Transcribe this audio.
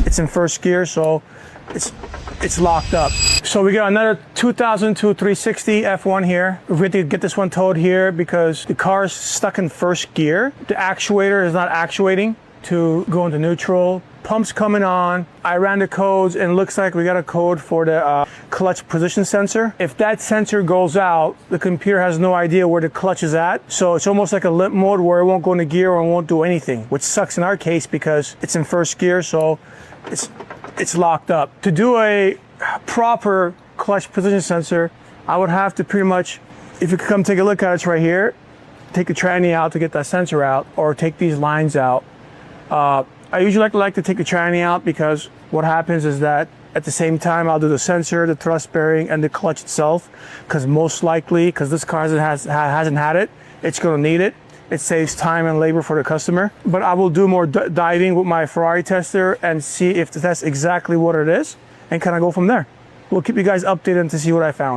it's in first gear, so it's locked up. So we got another 2002 360 F1 here. We have to get this one towed here because the car is stuck in first gear. The actuator is not actuating to go into neutral. Pump's coming on. I ran the codes and it looks like we got a code for the clutch position sensor. If that sensor goes out, the computer has no idea where the clutch is at. So it's almost like a limp mode where it won't go into gear or it won't do anything, which sucks in our case because it's in first gear, so it's locked up. To do a proper clutch position sensor, I would have to pretty much, if you could come take a look at it, it's right here, take the tranny out to get that sensor out, or take these lines out. I usually like to take the tranny out because what happens is that at the same time I'll do the sensor, the thrust bearing, and the clutch itself, because most likely, because this car hasn't had it, it's going to need it. It saves time and labor for the customer. But I will do more diving with my Ferrari tester and see if that's exactly what it is and kind of go from there. We'll keep you guys updated to see what I found.